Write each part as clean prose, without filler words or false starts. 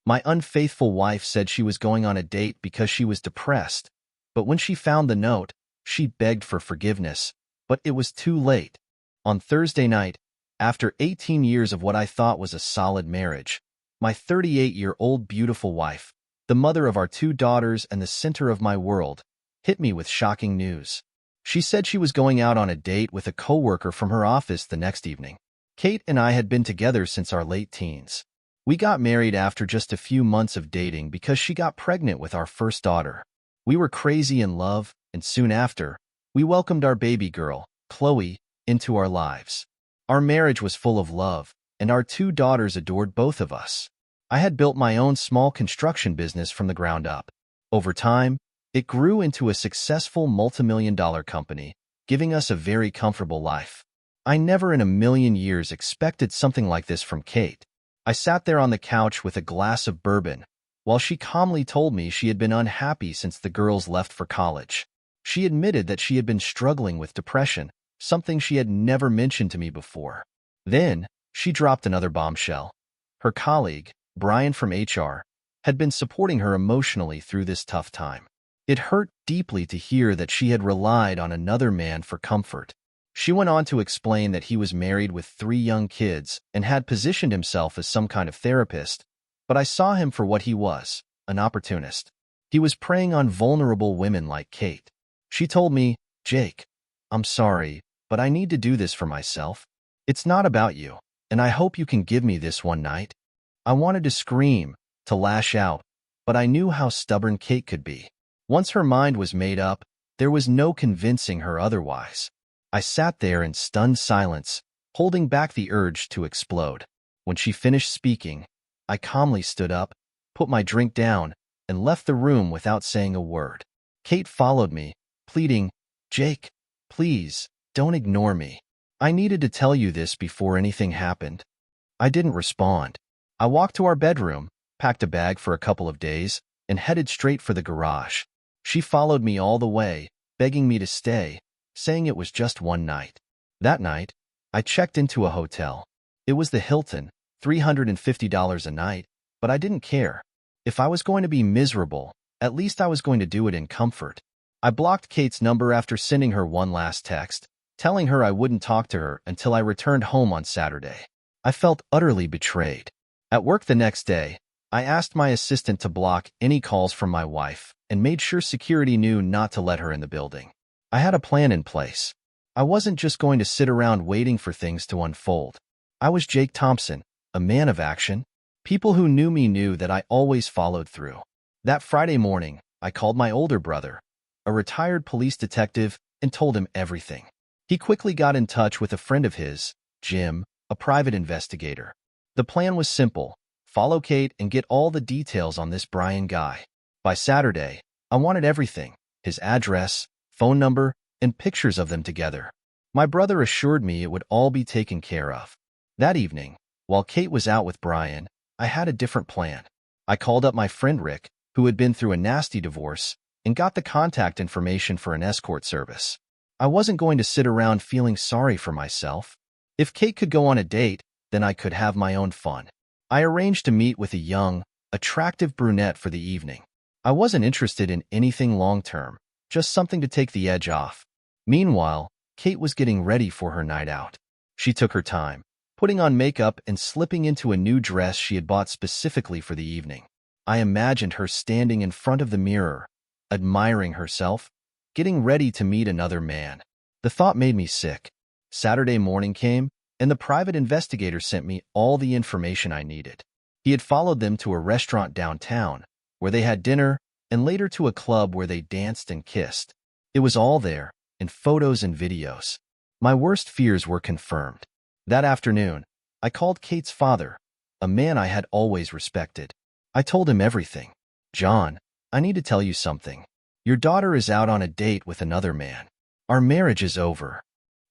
My unfaithful wife said she was going on a date because she was depressed, but when she found the note, she begged for forgiveness, but it was too late. On Thursday night, after 18 years of what I thought was a solid marriage, my 38-year-old beautiful wife, the mother of our 2 daughters and the center of my world, hit me with shocking news. She said she was going out on a date with a coworker from her office the next evening. Kate and I had been together since our late teens. We got married after just a few months of dating because she got pregnant with our first daughter. We were crazy in love, and soon after, we welcomed our baby girl, Chloe, into our lives. Our marriage was full of love, and our 2 daughters adored both of us. I had built my own small construction business from the ground up. Over time, it grew into a successful multimillion-dollar company, giving us a very comfortable life. I never in a million years expected something like this from Kate. I sat there on the couch with a glass of bourbon, while she calmly told me she had been unhappy since the girls left for college. She admitted that she had been struggling with depression, something she had never mentioned to me before. Then, she dropped another bombshell. Her colleague, Brian from HR, had been supporting her emotionally through this tough time. It hurt deeply to hear that she had relied on another man for comfort. She went on to explain that he was married with 3 young kids and had positioned himself as some kind of therapist, but I saw him for what he was, an opportunist. He was preying on vulnerable women like Kate. She told me, "Jake, I'm sorry, but I need to do this for myself. It's not about you, and I hope you can give me this one night." I wanted to scream, to lash out, but I knew how stubborn Kate could be. Once her mind was made up, there was no convincing her otherwise. I sat there in stunned silence, holding back the urge to explode. When she finished speaking, I calmly stood up, put my drink down, and left the room without saying a word. Kate followed me, pleading, "Jake, please, don't ignore me. I needed to tell you this before anything happened." I didn't respond. I walked to our bedroom, packed a bag for a couple of days, and headed straight for the garage. She followed me all the way, begging me to stay, saying it was just one night. That night, I checked into a hotel. It was the Hilton, $350 a night, but I didn't care. If I was going to be miserable, at least I was going to do it in comfort. I blocked Kate's number after sending her one last text, telling her I wouldn't talk to her until I returned home on Saturday. I felt utterly betrayed. At work the next day, I asked my assistant to block any calls from my wife and made sure security knew not to let her in the building. I had a plan in place. I wasn't just going to sit around waiting for things to unfold. I was Jake Thompson, a man of action. People who knew me knew that I always followed through. That Friday morning, I called my older brother, a retired police detective, and told him everything. He quickly got in touch with a friend of his, Jim, a private investigator. The plan was simple: follow Kate and get all the details on this Brian guy. By Saturday, I wanted everything: his address, phone number, and pictures of them together. My brother assured me it would all be taken care of. That evening, while Kate was out with Brian, I had a different plan. I called up my friend Rick, who had been through a nasty divorce, and got the contact information for an escort service. I wasn't going to sit around feeling sorry for myself. If Kate could go on a date, then I could have my own fun. I arranged to meet with a young, attractive brunette for the evening. I wasn't interested in anything long-term, just something to take the edge off. Meanwhile, Kate was getting ready for her night out. She took her time, putting on makeup and slipping into a new dress she had bought specifically for the evening. I imagined her standing in front of the mirror, admiring herself, getting ready to meet another man. The thought made me sick. Saturday morning came, and the private investigator sent me all the information I needed. He had followed them to a restaurant downtown, where they had dinner, and later to a club where they danced and kissed. It was all there, in photos and videos. My worst fears were confirmed. That afternoon, I called Kate's father, a man I had always respected. I told him everything. "John, I need to tell you something. Your daughter is out on a date with another man. Our marriage is over."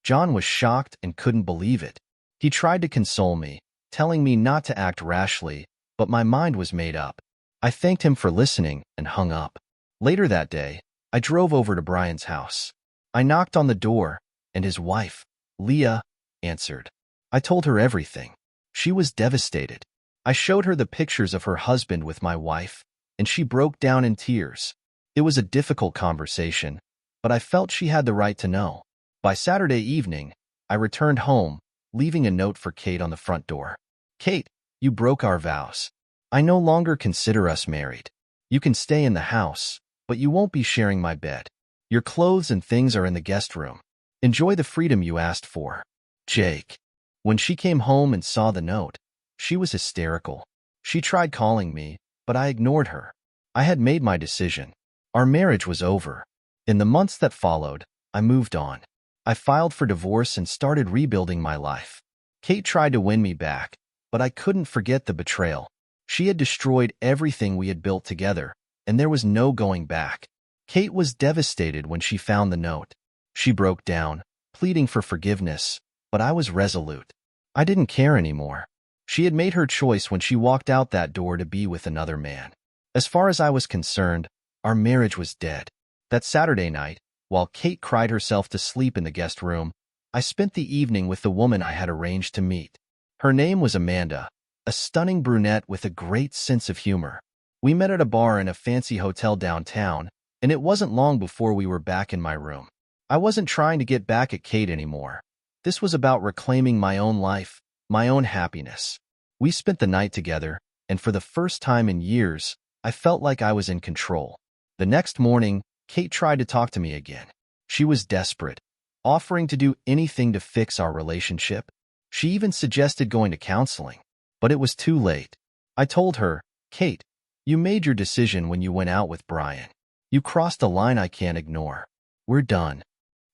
John was shocked and couldn't believe it. He tried to console me, telling me not to act rashly, but my mind was made up. I thanked him for listening and hung up. Later that day, I drove over to Brian's house. I knocked on the door, and his wife, Leah, answered. I told her everything. She was devastated. I showed her the pictures of her husband with my wife, and she broke down in tears. It was a difficult conversation, but I felt she had the right to know. By Saturday evening, I returned home, leaving a note for Kate on the front door. Kate, you broke our vows. I no longer consider us married. You can stay in the house, but you won't be sharing my bed. Your clothes and things are in the guest room. Enjoy the freedom you asked for. Jake. When she came home and saw the note, she was hysterical. She tried calling me, but I ignored her. I had made my decision. Our marriage was over. In the months that followed, I moved on. I filed for divorce and started rebuilding my life. Kate tried to win me back, but I couldn't forget the betrayal. She had destroyed everything we had built together, and there was no going back. Kate was devastated when she found the note. She broke down, pleading for forgiveness, but I was resolute. I didn't care anymore. She had made her choice when she walked out that door to be with another man. As far as I was concerned, our marriage was dead. That Saturday night, while Kate cried herself to sleep in the guest room, I spent the evening with the woman I had arranged to meet. Her name was Amanda, a stunning brunette with a great sense of humor. We met at a bar in a fancy hotel downtown, and it wasn't long before we were back in my room. I wasn't trying to get back at Kate anymore. This was about reclaiming my own life, my own happiness. We spent the night together, and for the first time in years, I felt like I was in control. The next morning, Kate tried to talk to me again. She was desperate, offering to do anything to fix our relationship. She even suggested going to counseling, but it was too late. I told her, Kate, you made your decision when you went out with Brian. You crossed a line I can't ignore. We're done.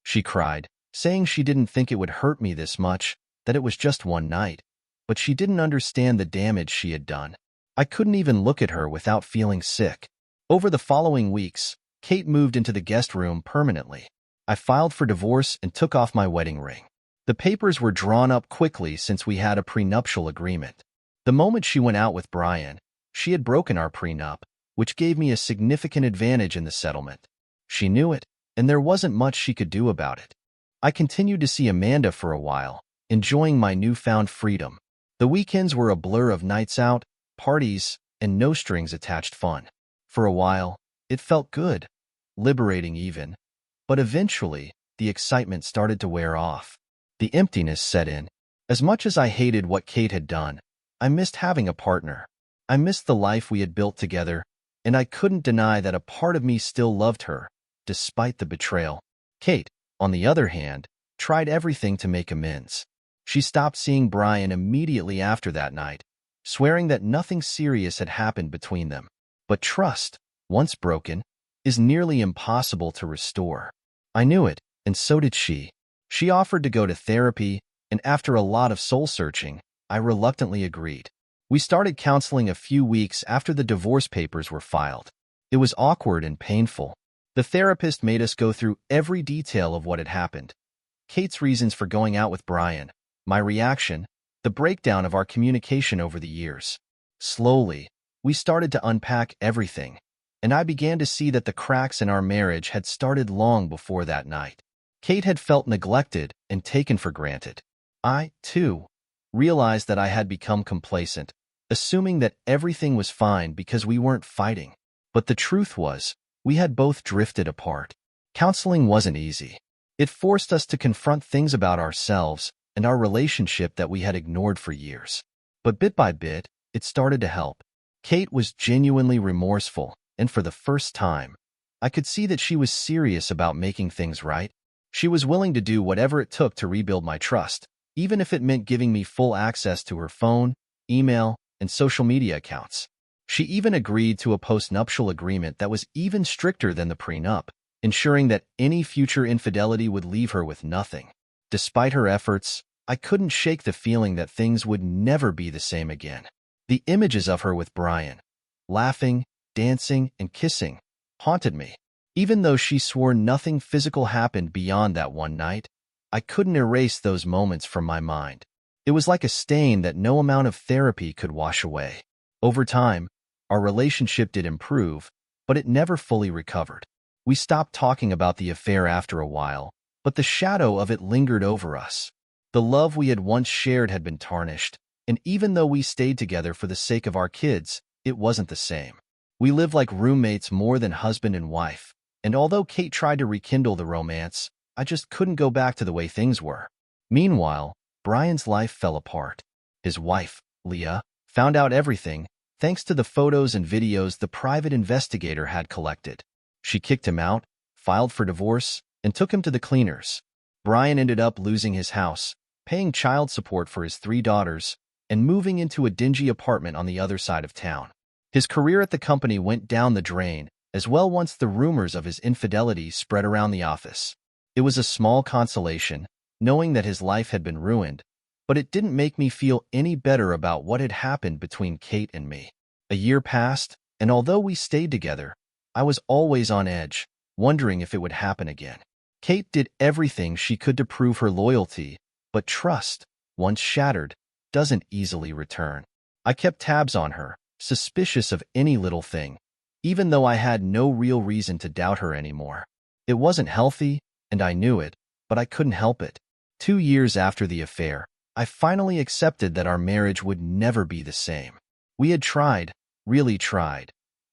She cried, saying she didn't think it would hurt me this much, that it was just one night, but she didn't understand the damage she had done. I couldn't even look at her without feeling sick. Over the following weeks, Kate moved into the guest room permanently. I filed for divorce and took off my wedding ring. The papers were drawn up quickly since we had a prenuptial agreement. The moment she went out with Brian, she had broken our prenup, which gave me a significant advantage in the settlement. She knew it, and there wasn't much she could do about it. I continued to see Amanda for a while, enjoying my newfound freedom. The weekends were a blur of nights out, parties, and no-strings-attached fun. For a while, it felt good, liberating even, but eventually, the excitement started to wear off. The emptiness set in. As much as I hated what Kate had done, I missed having a partner. I missed the life we had built together, and I couldn't deny that a part of me still loved her, despite the betrayal. Kate, on the other hand, tried everything to make amends. She stopped seeing Brian immediately after that night, swearing that nothing serious had happened between them. But trust, once broken, is nearly impossible to restore. I knew it, and so did she. She offered to go to therapy, and after a lot of soul-searching, I reluctantly agreed. We started counseling a few weeks after the divorce papers were filed. It was awkward and painful. The therapist made us go through every detail of what had happened. Kate's reasons for going out with Brian, my reaction, the breakdown of our communication over the years. Slowly, we started to unpack everything, and I began to see that the cracks in our marriage had started long before that night. Kate had felt neglected and taken for granted. I, too, realized that I had become complacent, assuming that everything was fine because we weren't fighting. But the truth was, we had both drifted apart. Counseling wasn't easy. It forced us to confront things about ourselves and our relationship that we had ignored for years. But bit by bit, it started to help. Kate was genuinely remorseful, and for the first time, I could see that she was serious about making things right. She was willing to do whatever it took to rebuild my trust, even if it meant giving me full access to her phone, email, and social media accounts. She even agreed to a postnuptial agreement that was even stricter than the prenup, ensuring that any future infidelity would leave her with nothing. Despite her efforts, I couldn't shake the feeling that things would never be the same again. The images of her with Brian, laughing, dancing, and kissing, haunted me. Even though she swore nothing physical happened beyond that one night, I couldn't erase those moments from my mind. It was like a stain that no amount of therapy could wash away. Over time, our relationship did improve, but it never fully recovered. We stopped talking about the affair after a while, but the shadow of it lingered over us. The love we had once shared had been tarnished, And even though we stayed together for the sake of our kids, it wasn't the same. We lived like roommates more than husband and wife, and although Kate tried to rekindle the romance, I just couldn't go back to the way things were. Meanwhile, Brian's life fell apart. His wife, Leah, found out everything, thanks to the photos and videos the private investigator had collected. She kicked him out, filed for divorce, and took him to the cleaners. Brian ended up losing his house, paying child support for his 3 daughters, and moving into a dingy apartment on the other side of town. His career at the company went down the drain, as well once the rumors of his infidelity spread around the office. It was a small consolation, knowing that his life had been ruined, but it didn't make me feel any better about what had happened between Kate and me. A year passed, and although we stayed together, I was always on edge, wondering if it would happen again. Kate did everything she could to prove her loyalty, but trust, once shattered, doesn't easily return. I kept tabs on her, suspicious of any little thing, even though I had no real reason to doubt her anymore. It wasn't healthy, and I knew it, but I couldn't help it. 2 years after the affair, I finally accepted that our marriage would never be the same. We had tried, really tried,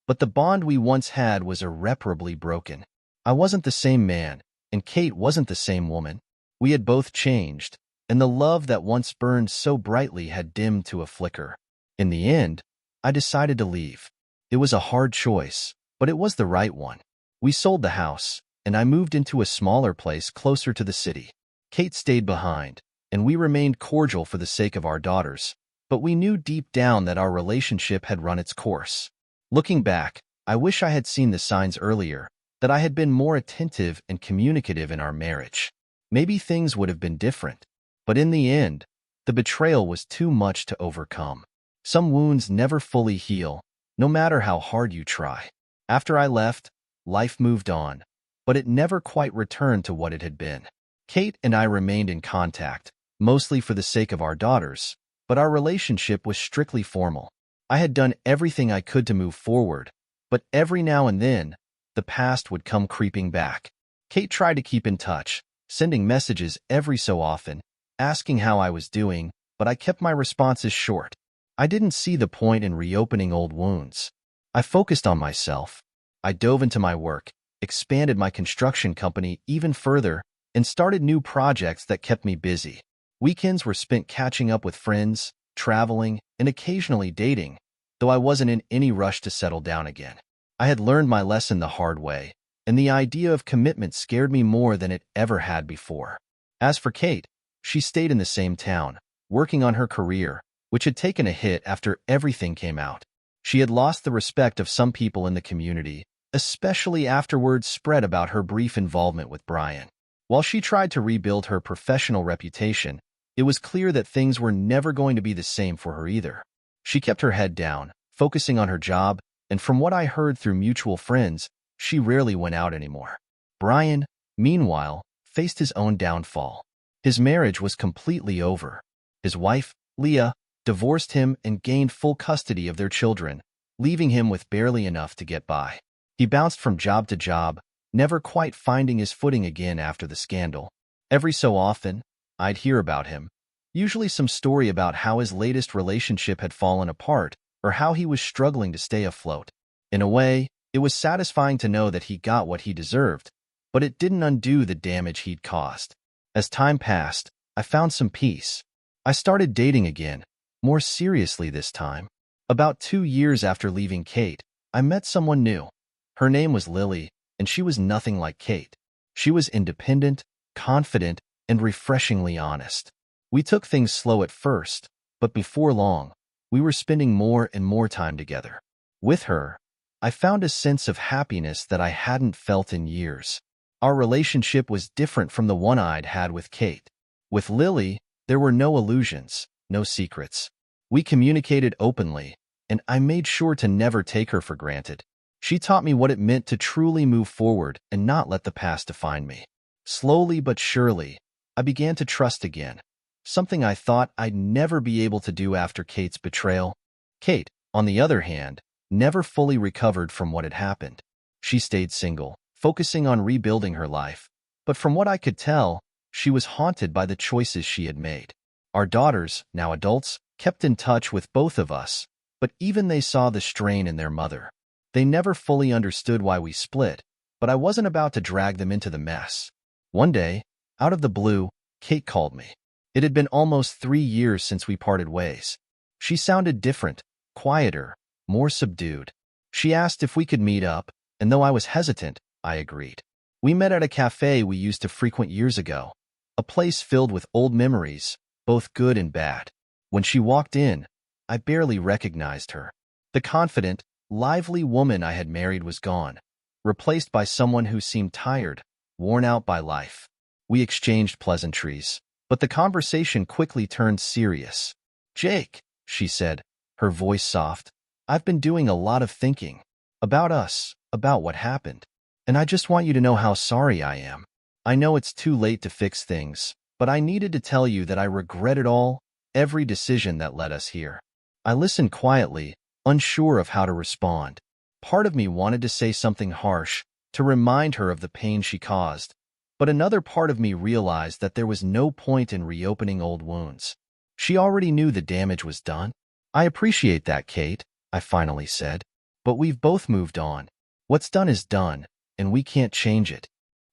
but the bond we once had was irreparably broken. I wasn't the same man, and Kate wasn't the same woman. We had both changed, and the love that once burned so brightly had dimmed to a flicker. In the end, I decided to leave. It was a hard choice, but it was the right one. We sold the house, and I moved into a smaller place closer to the city. Kate stayed behind, and we remained cordial for the sake of our daughters, but we knew deep down that our relationship had run its course. Looking back, I wish I had seen the signs earlier, that I had been more attentive and communicative in our marriage. Maybe things would have been different, but in the end, the betrayal was too much to overcome. Some wounds never fully heal, no matter how hard you try. After I left, life moved on, but it never quite returned to what it had been. Kate and I remained in contact, mostly for the sake of our daughters, but our relationship was strictly formal. I had done everything I could to move forward, but every now and then, the past would come creeping back. Kate tried to keep in touch, sending messages every so often, asking how I was doing, but I kept my responses short. I didn't see the point in reopening old wounds. I focused on myself. I dove into my work, expanded my construction company even further, and started new projects that kept me busy. Weekends were spent catching up with friends, traveling, and occasionally dating, though I wasn't in any rush to settle down again. I had learned my lesson the hard way, and the idea of commitment scared me more than it ever had before. As for Kate, she stayed in the same town, working on her career, which had taken a hit after everything came out. She had lost the respect of some people in the community, especially after word spread about her brief involvement with Brian. While she tried to rebuild her professional reputation, it was clear that things were never going to be the same for her either. She kept her head down, focusing on her job, and from what I heard through mutual friends, she rarely went out anymore. Brian, meanwhile, faced his own downfall. His marriage was completely over. His wife, Leah, divorced him and gained full custody of their children, leaving him with barely enough to get by. He bounced from job to job, never quite finding his footing again after the scandal. Every so often, I'd hear about him, usually some story about how his latest relationship had fallen apart or how he was struggling to stay afloat. In a way, it was satisfying to know that he got what he deserved, but it didn't undo the damage he'd caused. As time passed, I found some peace. I started dating again, more seriously this time. About 2 years after leaving Kate, I met someone new. Her name was Lily, and she was nothing like Kate. She was independent, confident, and refreshingly honest. We took things slow at first, but before long, we were spending more and more time together. With her, I found a sense of happiness that I hadn't felt in years. Our relationship was different from the one I'd had with Kate. With Lily, there were no illusions, no secrets. We communicated openly, and I made sure to never take her for granted. She taught me what it meant to truly move forward and not let the past define me. Slowly but surely, I began to trust again, something I thought I'd never be able to do after Kate's betrayal. Kate, on the other hand, never fully recovered from what had happened. She stayed single, focusing on rebuilding her life, but from what I could tell, she was haunted by the choices she had made. Our daughters, now adults, kept in touch with both of us, but even they saw the strain in their mother. They never fully understood why we split, but I wasn't about to drag them into the mess. One day, out of the blue, Kate called me. It had been almost 3 years since we parted ways. She sounded different, quieter, more subdued. She asked if we could meet up, and though I was hesitant, I agreed. We met at a cafe we used to frequent years ago, a place filled with old memories, both good and bad. When she walked in, I barely recognized her. The confident, lively woman I had married was gone, replaced by someone who seemed tired, worn out by life. We exchanged pleasantries, but the conversation quickly turned serious. "Jake," she said, her voice soft, "I've been doing a lot of thinking. About us, about what happened. And I just want you to know how sorry I am. I know it's too late to fix things, but I needed to tell you that I regret it all, every decision that led us here." I listened quietly, unsure of how to respond. Part of me wanted to say something harsh, to remind her of the pain she caused, but another part of me realized that there was no point in reopening old wounds. She already knew the damage was done. "I appreciate that, Kate," I finally said, "but we've both moved on. What's done is done, and we can't change it."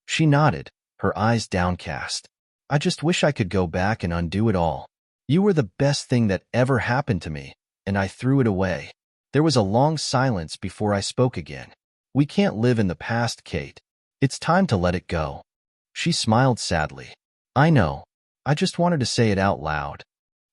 She nodded, her eyes downcast. "I just wish I could go back and undo it all. You were the best thing that ever happened to me, and I threw it away." There was a long silence before I spoke again. "We can't live in the past, Kate. It's time to let it go." She smiled sadly. "I know. I just wanted to say it out loud."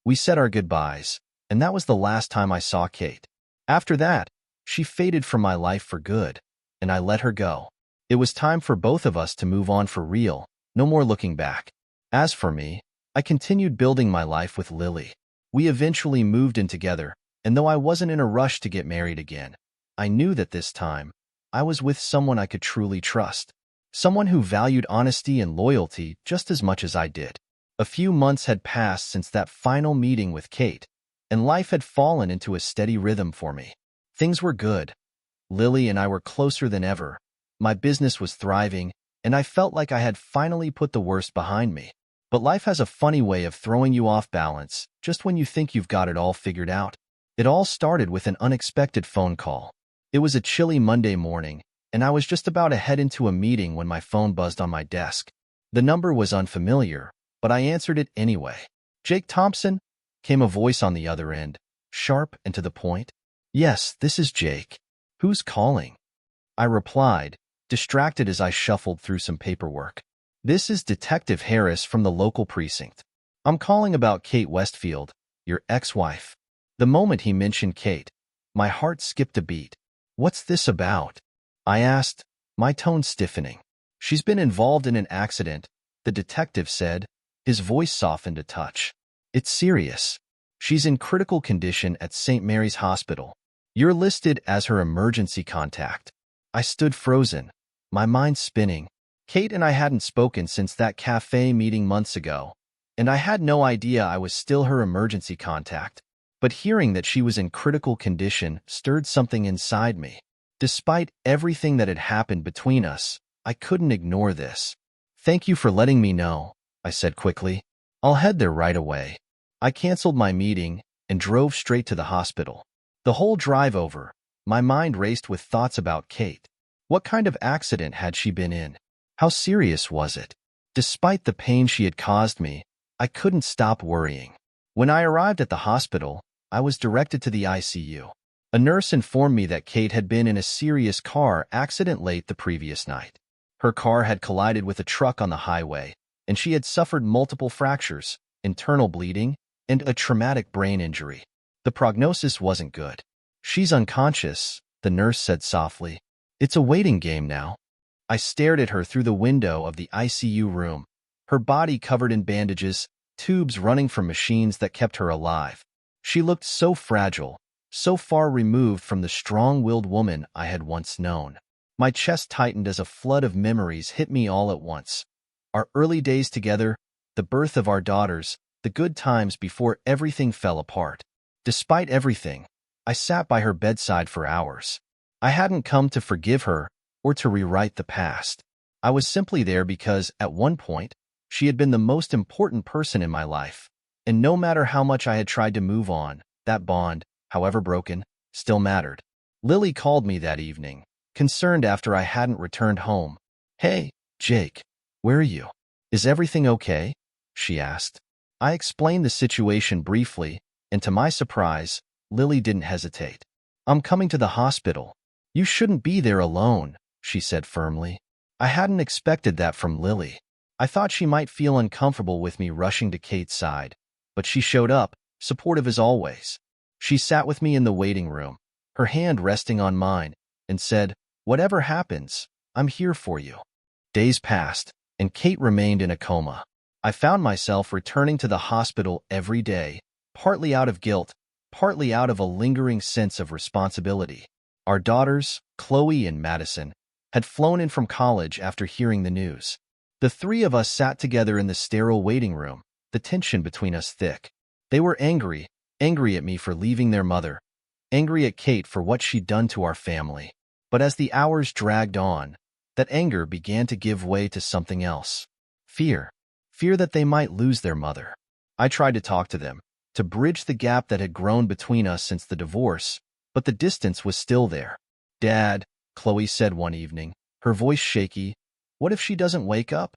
We said our goodbyes, and that was the last time I saw Kate. After that, she faded from my life for good, and I let her go. It was time for both of us to move on for real, no more looking back. As for me, I continued building my life with Lily. We eventually moved in together, and though I wasn't in a rush to get married again, I knew that this time, I was with someone I could truly trust. Someone who valued honesty and loyalty just as much as I did. A few months had passed since that final meeting with Kate, and life had fallen into a steady rhythm for me. Things were good. Lily and I were closer than ever. My business was thriving, and I felt like I had finally put the worst behind me. But life has a funny way of throwing you off balance just when you think you've got it all figured out. It all started with an unexpected phone call. It was a chilly Monday morning, and I was just about to head into a meeting when my phone buzzed on my desk. The number was unfamiliar, but I answered it anyway. "Jake Thompson?" came a voice on the other end, sharp and to the point. "Yes, this is Jake. Who's calling?" I replied, distracted as I shuffled through some paperwork. "This is Detective Harris from the local precinct. I'm calling about Kate Westfield, your ex-wife." The moment he mentioned Kate, my heart skipped a beat. "What's this about?" I asked, my tone stiffening. "She's been involved in an accident," the detective said, his voice softened a touch. "It's serious. She's in critical condition at St. Mary's Hospital. You're listed as her emergency contact." I stood frozen, my mind spinning. Kate and I hadn't spoken since that cafe meeting months ago, and I had no idea I was still her emergency contact. But hearing that she was in critical condition stirred something inside me. Despite everything that had happened between us, I couldn't ignore this. "Thank you for letting me know," I said quickly. "I'll head there right away." I canceled my meeting and drove straight to the hospital. The whole drive over, my mind raced with thoughts about Kate. What kind of accident had she been in? How serious was it? Despite the pain she had caused me, I couldn't stop worrying. When I arrived at the hospital, I was directed to the ICU. A nurse informed me that Kate had been in a serious car accident late the previous night. Her car had collided with a truck on the highway, and she had suffered multiple fractures, internal bleeding, and a traumatic brain injury. The prognosis wasn't good. "She's unconscious," the nurse said softly. "It's a waiting game now." I stared at her through the window of the ICU room, her body covered in bandages, tubes running from machines that kept her alive. She looked so fragile, so far removed from the strong-willed woman I had once known. My chest tightened as a flood of memories hit me all at once. Our early days together, the birth of our daughters, the good times before everything fell apart. Despite everything, I sat by her bedside for hours. I hadn't come to forgive her or to rewrite the past. I was simply there because, at one point, she had been the most important person in my life, And no matter how much I had tried to move on, that bond, however broken, still mattered. Lily called me that evening, concerned after I hadn't returned home. "Hey, Jake, where are you? Is everything okay?" she asked. I explained the situation briefly, and to my surprise, Lily didn't hesitate. "I'm coming to the hospital." "You shouldn't be there alone," she said firmly. I hadn't expected that from Lily. I thought she might feel uncomfortable with me rushing to Kate's side, but she showed up, supportive as always. She sat with me in the waiting room, her hand resting on mine, and said, "Whatever happens, I'm here for you." Days passed, and Kate remained in a coma. I found myself returning to the hospital every day, partly out of guilt, partly out of a lingering sense of responsibility. Our daughters, Chloe and Madison, had flown in from college after hearing the news. The three of us sat together in the sterile waiting room, the tension between us thick. They were angry at me for leaving their mother, angry at Kate for what she'd done to our family. But as the hours dragged on, that anger began to give way to something else. Fear. Fear that they might lose their mother. I tried to talk to them, to bridge the gap that had grown between us since the divorce, but the distance was still there. "Dad," Chloe said one evening, her voice shaky, "what if she doesn't wake up?"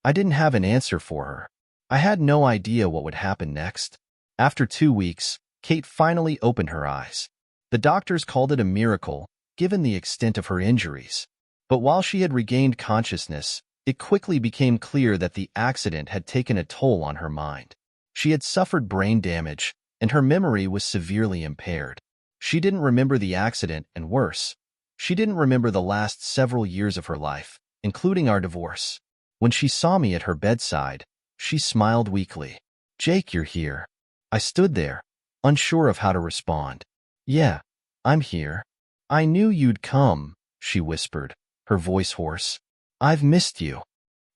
I didn't have an answer for her. I had no idea what would happen next. After 2 weeks, Kate finally opened her eyes. The doctors called it a miracle, given the extent of her injuries. But while she had regained consciousness, it quickly became clear that the accident had taken a toll on her mind. She had suffered brain damage, and her memory was severely impaired. She didn't remember the accident, and worse, she didn't remember the last several years of her life, including our divorce. When she saw me at her bedside, she smiled weakly. "Jake, you're here." I stood there, unsure of how to respond. "Yeah, I'm here." "I knew you'd come," she whispered, her voice hoarse. "I've missed you."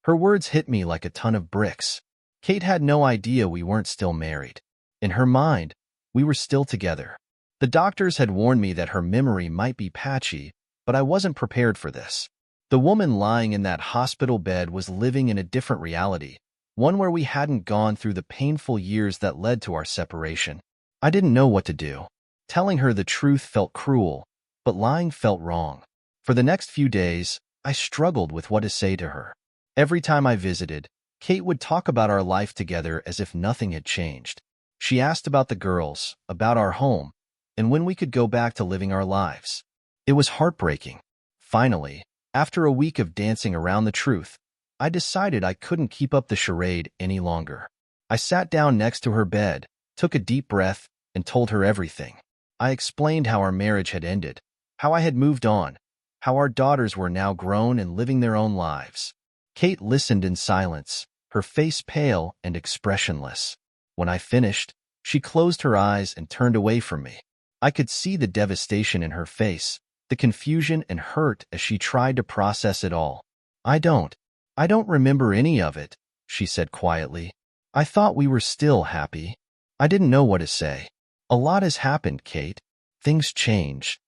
Her words hit me like a ton of bricks. Kate had no idea we weren't still married. In her mind, we were still together. The doctors had warned me that her memory might be patchy, but I wasn't prepared for this. The woman lying in that hospital bed was living in a different reality, one where we hadn't gone through the painful years that led to our separation. I didn't know what to do. Telling her the truth felt cruel, but lying felt wrong. For the next few days, I struggled with what to say to her. Every time I visited, Kate would talk about our life together as if nothing had changed. She asked about the girls, about our home, and when we could go back to living our lives. It was heartbreaking. Finally, after a week of dancing around the truth, I decided I couldn't keep up the charade any longer. I sat down next to her bed, took a deep breath, and told her everything. I explained how our marriage had ended, how I had moved on, how our daughters were now grown and living their own lives. Kate listened in silence, her face pale and expressionless. When I finished, she closed her eyes and turned away from me. I could see the devastation in her face, the confusion and hurt as she tried to process it all. I don't remember any of it," she said quietly. "I thought we were still happy." I didn't know what to say. "A lot has happened, Kate. Things changed."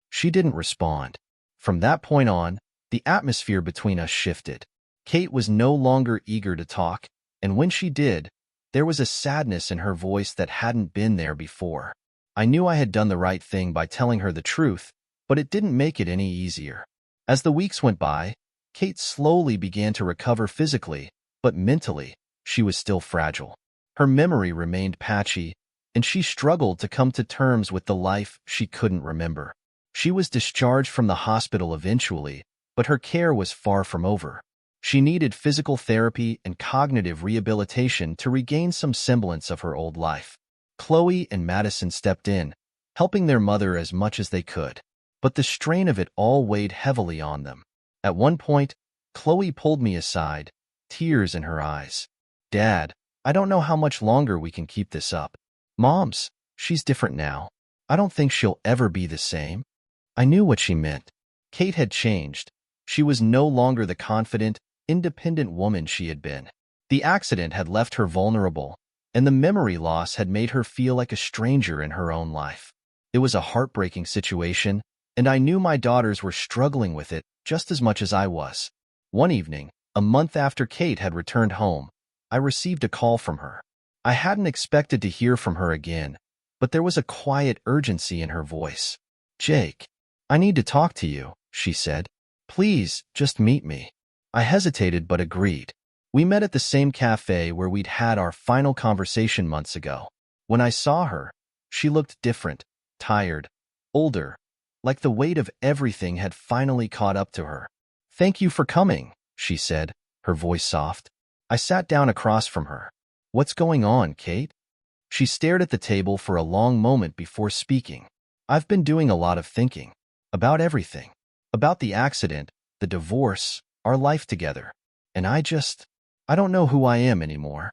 She didn't respond. From that point on, the atmosphere between us shifted. Kate was no longer eager to talk, and when she did, there was a sadness in her voice that hadn't been there before. I knew I had done the right thing by telling her the truth, but it didn't make it any easier. As the weeks went by, Kate slowly began to recover physically, but mentally, she was still fragile. Her memory remained patchy, and she struggled to come to terms with the life she couldn't remember. She was discharged from the hospital eventually, but her care was far from over. She needed physical therapy and cognitive rehabilitation to regain some semblance of her old life. Chloe and Madison stepped in, helping their mother as much as they could. But the strain of it all weighed heavily on them. At one point, Chloe pulled me aside, tears in her eyes. "Dad, I don't know how much longer we can keep this up. She's different now. I don't think she'll ever be the same." I knew what she meant. Kate had changed. She was no longer the confident, independent woman she had been. The accident had left her vulnerable, and the memory loss had made her feel like a stranger in her own life. It was a heartbreaking situation, and I knew my daughters were struggling with it just as much as I was. One evening, a month after Kate had returned home, I received a call from her. I hadn't expected to hear from her again, but there was a quiet urgency in her voice. Jake, I need to talk to you, she said. Please, just meet me. I hesitated but agreed. We met at the same cafe where we'd had our final conversation months ago. When I saw her, she looked different, tired, older, like the weight of everything had finally caught up to her. Thank you for coming, she said, her voice soft. I sat down across from her. What's going on, Kate? She stared at the table for a long moment before speaking. I've been doing a lot of thinking. About everything. About the accident, the divorce, our life together. And I don't know who I am anymore.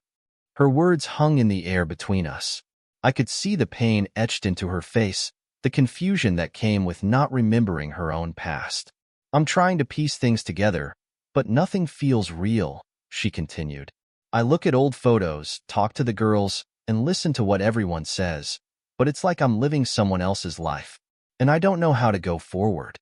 Her words hung in the air between us. I could see the pain etched into her face, the confusion that came with not remembering her own past. I'm trying to piece things together, but nothing feels real, she continued. I look at old photos, talk to the girls, and listen to what everyone says, but it's like I'm living someone else's life, and I don't know how to go forward.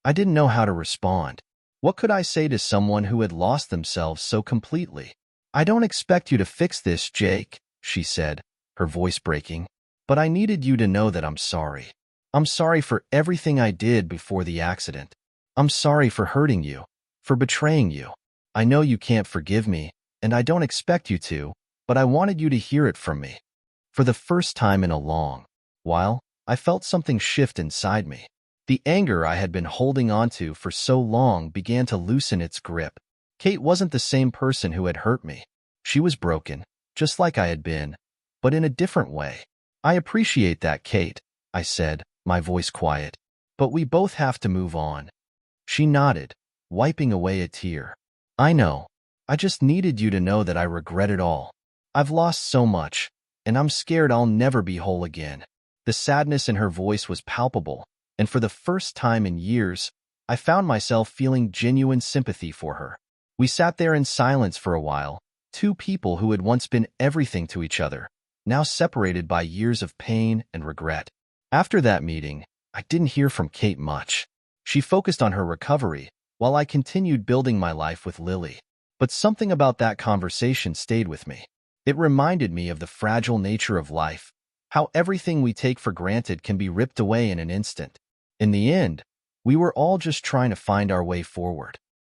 I didn't know how to respond. What could I say to someone who had lost themselves so completely? I don't expect you to fix this, Jake, she said, her voice breaking, but I needed you to know that I'm sorry. I'm sorry for everything I did before the accident. I'm sorry for hurting you, for betraying you. I know you can't forgive me, and I don't expect you to, but I wanted you to hear it from me. For the first time in a long while, I felt something shift inside me. The anger I had been holding onto for so long began to loosen its grip. Kate wasn't the same person who had hurt me. She was broken, just like I had been, but in a different way. I appreciate that, Kate, I said, my voice quiet. But we both have to move on. She nodded, wiping away a tear. I know. I just needed you to know that I regret it all. I've lost so much, and I'm scared I'll never be whole again. The sadness in her voice was palpable, and for the first time in years, I found myself feeling genuine sympathy for her. We sat there in silence for a while, two people who had once been everything to each other, now separated by years of pain and regret. After that meeting, I didn't hear from Kate much. She focused on her recovery, while I continued building my life with Lily. But something about that conversation stayed with me. It reminded me of the fragile nature of life, how everything we take for granted can be ripped away in an instant. In the end, we were all just trying to find our way forward.